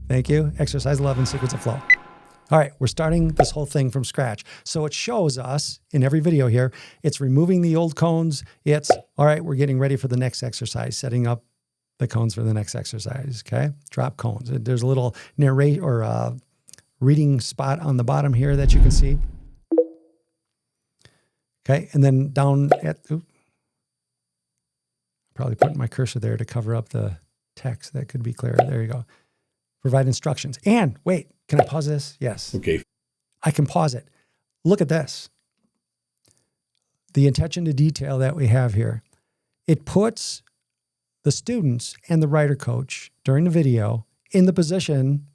Thank you. Exercise 11, sequence of flow. All right, we're starting this whole thing from scratch. So it shows us in every video here, it's removing the old cones. It's, all right, we're getting ready for the next exercise, setting up the cones for the next exercise, okay? Drop cones. There's a little narrate or reading spot on the bottom here that you can see. Okay, and then down at, probably putting my cursor there to cover up the text. That could be clearer. There you go. Provide instructions. And wait, can I pause this? Yes. Okay. I can pause it. Look at this. The attention to detail that we have here. It puts the students and the rider coach during the video in the position,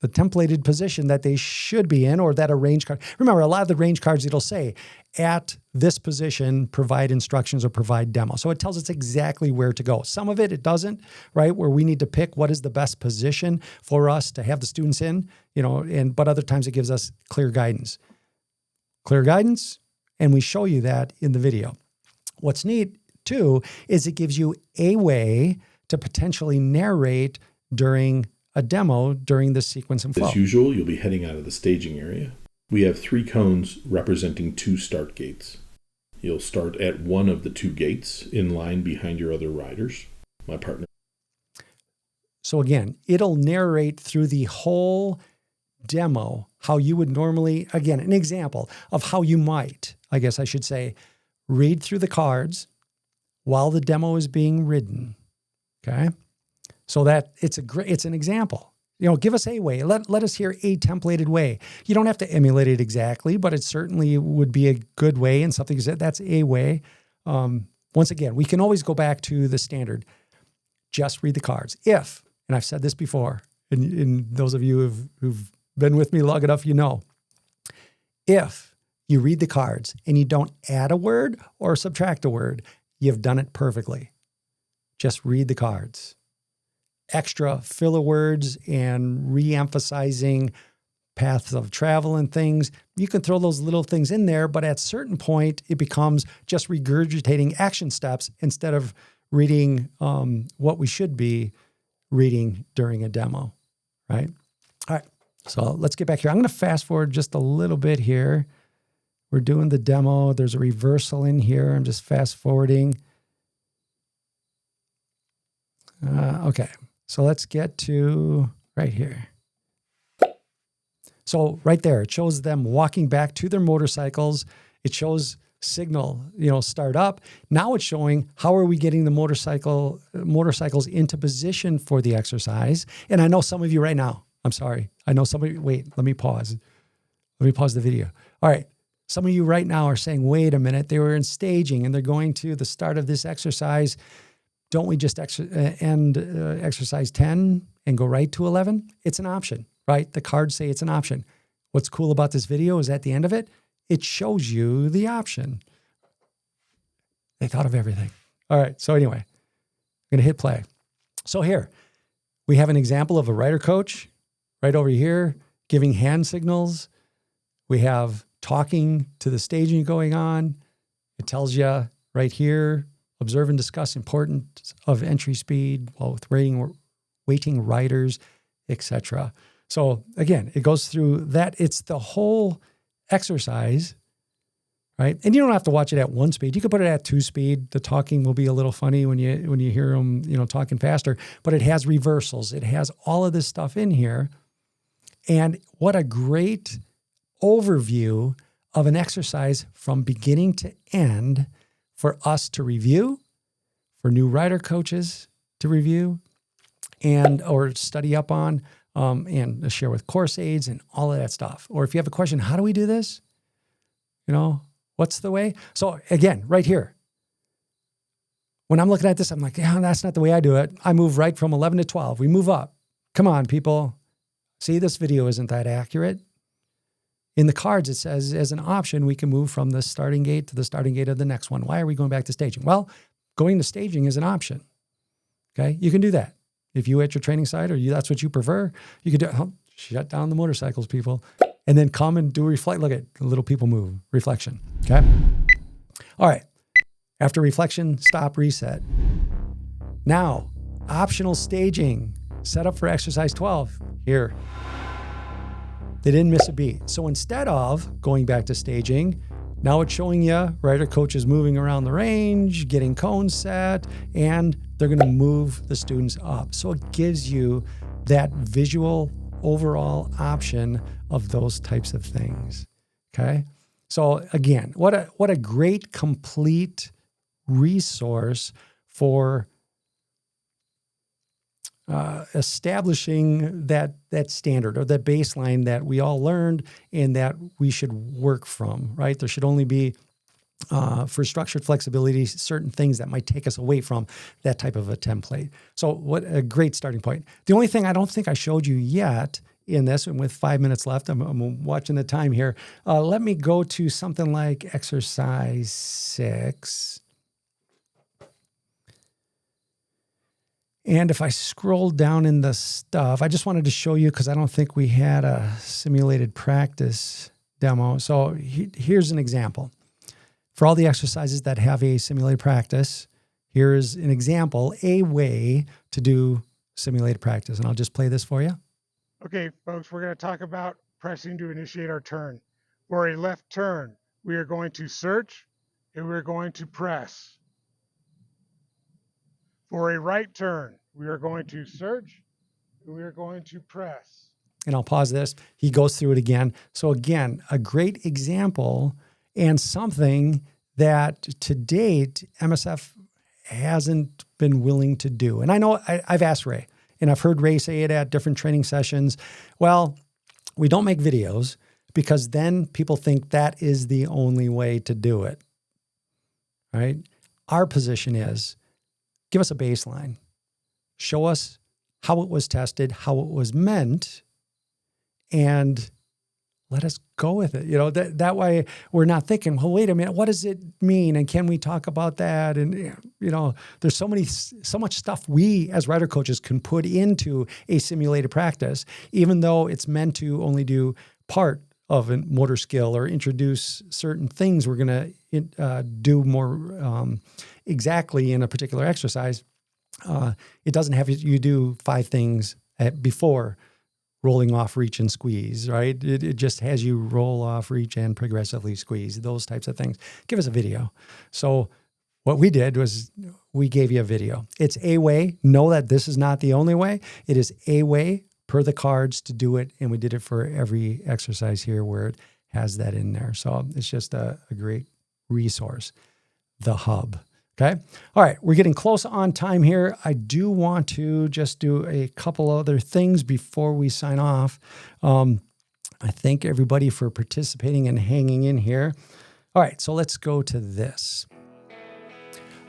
the templated position that they should be in, or that a range card. Remember, a lot of the range cards, it'll say at this position, provide instructions or provide demo. So it tells us exactly where to go. Some of it doesn't, right? Where we need to pick what is the best position for us to have the students in, but other times it gives us clear guidance. Clear guidance, and we show you that in the video. What's neat too is it gives you a way to potentially narrate during a demo during the sequence and flow. As usual, you'll be heading out of the staging area. We have 3 cones representing 2 start gates. You'll start at one of the 2 gates in line behind your other riders. My partner. So again, it'll narrate through the whole demo how you would normally, again, an example of how you might, I guess I should say, read through the cards while the demo is being ridden. Okay? So that it's an example. Give us a way. Let us hear a templated way. You don't have to emulate it exactly, but it certainly would be a good way, and something that's a way. Once again, we can always go back to the standard. Just read the cards. If, and I've said this before, and those of you who've been with me long enough, if you read the cards and you don't add a word or subtract a word, you've done it perfectly. Just read the cards. Extra filler words and re-emphasizing paths of travel and things. You can throw those little things in there, but at a certain point, it becomes just regurgitating action steps instead of reading what we should be reading during a demo, right? All right, so let's get back here. I'm going to fast forward just a little bit here. We're doing the demo. There's a reversal in here. I'm just fast forwarding. Okay. So let's get to right here. So right there, it shows them walking back to their motorcycles. It shows signal, start up. Now it's showing how are we getting the motorcycles into position for the exercise. And I know some of you right now, I'm sorry. I know somebody, wait, let me pause. Let me pause the video. All right. Some of you right now are saying, wait a minute, they were in staging and they're going to the start of this exercise. Don't we just end exercise 10 and go right to 11? It's an option, right? The cards say it's an option. What's cool about this video is at the end of it, it shows you the option. They thought of everything. All right. So anyway, I'm going to hit play. So here we have an example of a rider coach right over here giving hand signals. We have talking to the staging going on. It tells you right here, observe and discuss importance of entry speed while with waiting riders, etc. So again, it goes through that. It's the whole exercise, right? And you don't have to watch it at 1 speed. You could put it at 2 speed. The talking will be a little funny when you hear them, talking faster. But it has reversals. It has all of this stuff in here. And what a great overview of an exercise from beginning to end for us to review, for new rider coaches to review, and or study up on, and share with course aides and all of that stuff. Or if you have a question, how do we do this? What's the way? So again, right here, when I'm looking at this, I'm like, yeah, that's not the way I do it. I move right from 11 to 12. We move up. Come on, people. See, this video isn't that accurate. In the cards, it says as an option, we can move from the starting gate to the starting gate of the next one. Why are we going back to staging? Well, going to staging is an option. Okay, you can do that. If you at your training site or that's what you prefer, you could shut down the motorcycles, people, and then come and do reflect. Look at little people move, reflection. Okay. All right. After reflection, stop, reset. Now, optional staging, set up for exercise 12 here. They didn't miss a beat. So instead of going back to staging, now it's showing you RiderCoaches moving around the range, getting cones set, and they're going to move the students up. So it gives you that visual overall option of those types of things. Okay. So again, what a great complete resource for establishing that standard or that baseline that we all learned and that we should work from, right? There should only be, for structured flexibility, certain things that might take us away from that type of a template. So what a great starting point. The only thing I don't think I showed you yet in this, and with 5 minutes left, I'm watching the time here. Let me go to something like exercise 6. And if I scroll down in the stuff, I just wanted to show you because I don't think we had a simulated practice demo. So here's an example. For all the exercises that have a simulated practice, here's an example, a way to do simulated practice. And I'll just play this for you. Okay, folks, we're going to talk about pressing to initiate our turn. For a left turn, we are going to search and we're going to press. For a right turn, we are going to search and we are going to press. And I'll pause this. He goes through it again. So again, a great example and something that to date, MSF hasn't been willing to do. And I know I've asked Ray, and I've heard Ray say it at different training sessions. Well, we don't make videos because then people think that is the only way to do it, right? Our position is, give us a baseline. Show us how it was tested, how it was meant, and let us go with it. You know, that way we're not thinking, well, wait a minute, what does it mean? And can we talk about that? And, you know, there's so much stuff we as rider coaches can put into a simulated practice, even though it's meant to only do part of a motor skill or introduce certain things we're going to do more exactly in a particular exercise. It doesn't have you do 5 things before rolling off, reach, and squeeze, right? It just has you roll off, reach, and progressively squeeze, those types of things. Give us a video. So what we did was we gave you a video. It's a way. Know that this is not the only way. It is a way per the cards to do it, and we did it for every exercise here where it has that in there. So it's just a great resource, the hub. Okay. All right. We're getting close on time here. I do want to just do a couple other things before we sign off. I thank everybody for participating and hanging in here. All right. So let's go to this.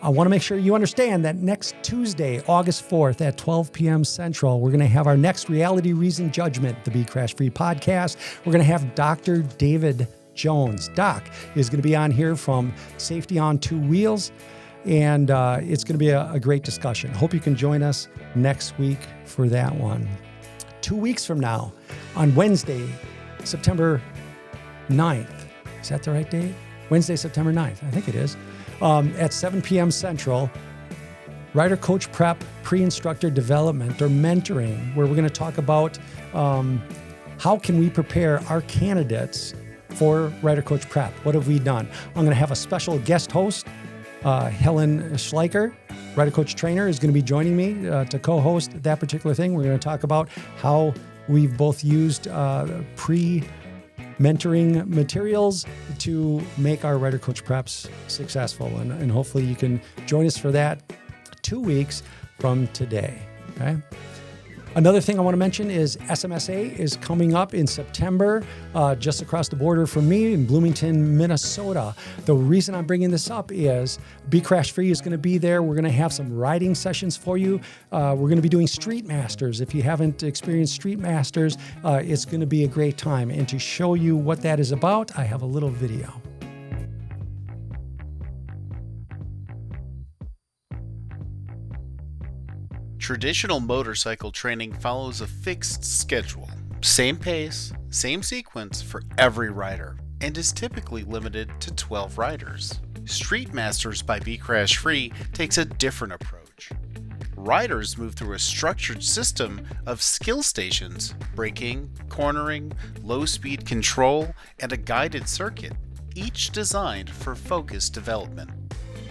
I want to make sure you understand that next Tuesday, August 4th at 12 p.m. Central, we're going to have our next Reality Reason Judgment, the Be Crash Free podcast. We're going to have Dr. David Jones. Doc is going to be on here from Safety on Two Wheels. And it's going to be a great discussion. Hope you can join us next week for that one. 2 weeks from now, on Wednesday, September 9th. Is that the right date? Wednesday, September 9th. I think it is. At 7 p.m. Central, Rider Coach Prep Pre-Instructor Development or Mentoring, where we're going to talk about how can we prepare our candidates for Rider Coach Prep. What have we done? I'm going to have a special guest host, Helen Schleicher, Rider Coach trainer, is going to be joining me to co-host that particular thing. We're going to talk about how we've both used pre-mentoring materials to make our Rider Coach preps successful. And hopefully you can join us for that 2 weeks from today. Okay. Another thing I want to mention is SMSA is coming up in September, just across the border from me in Bloomington, Minnesota. The reason I'm bringing this up is Be Crash Free is going to be there. We're going to have some riding sessions for you. We're going to be doing Street Masters. If you haven't experienced Street Masters, it's going to be a great time. And to show you what that is about, I have a little video. Traditional motorcycle training follows a fixed schedule, same pace, same sequence for every rider, and is typically limited to 12 riders. Street Masters by Be Crash Free takes a different approach. Riders move through a structured system of skill stations, braking, cornering, low-speed control, and a guided circuit, each designed for focused development.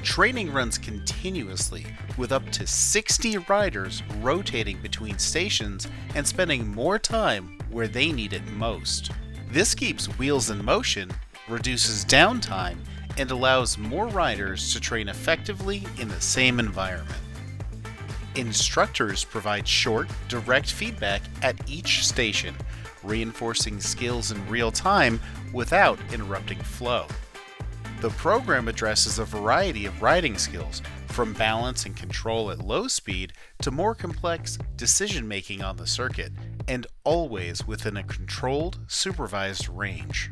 Training runs continuously, with up to 60 riders rotating between stations and spending more time where they need it most. This keeps wheels in motion, reduces downtime, and allows more riders to train effectively in the same environment. Instructors provide short, direct feedback at each station, reinforcing skills in real time without interrupting flow. The program addresses a variety of riding skills, from balance and control at low speed to more complex decision-making on the circuit, and always within a controlled, supervised range.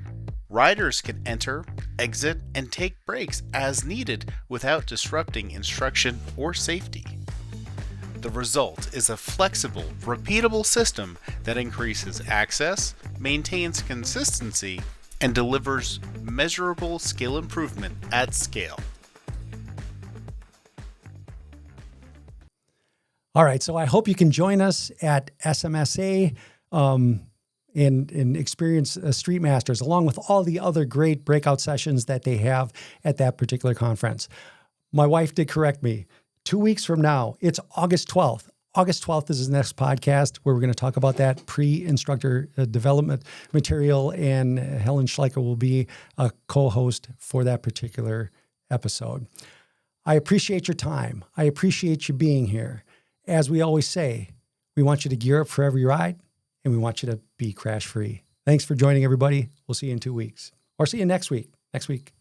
Riders can enter, exit, and take breaks as needed without disrupting instruction or safety. The result is a flexible, repeatable system that increases access, maintains consistency, and delivers measurable skill improvement at scale. All right, so I hope you can join us at SMSA and experience Street Masters, along with all the other great breakout sessions that they have at that particular conference. My wife did correct me. 2 weeks from now, it's August 12th. August 12th is the next podcast where we're going to talk about that pre-instructor development material, and Helen Schleicher will be a co-host for that particular episode. I appreciate your time. I appreciate you being here. As we always say, we want you to gear up for every ride, and we want you to be crash-free. Thanks for joining, everybody. We'll see you in 2 weeks, or see you next week.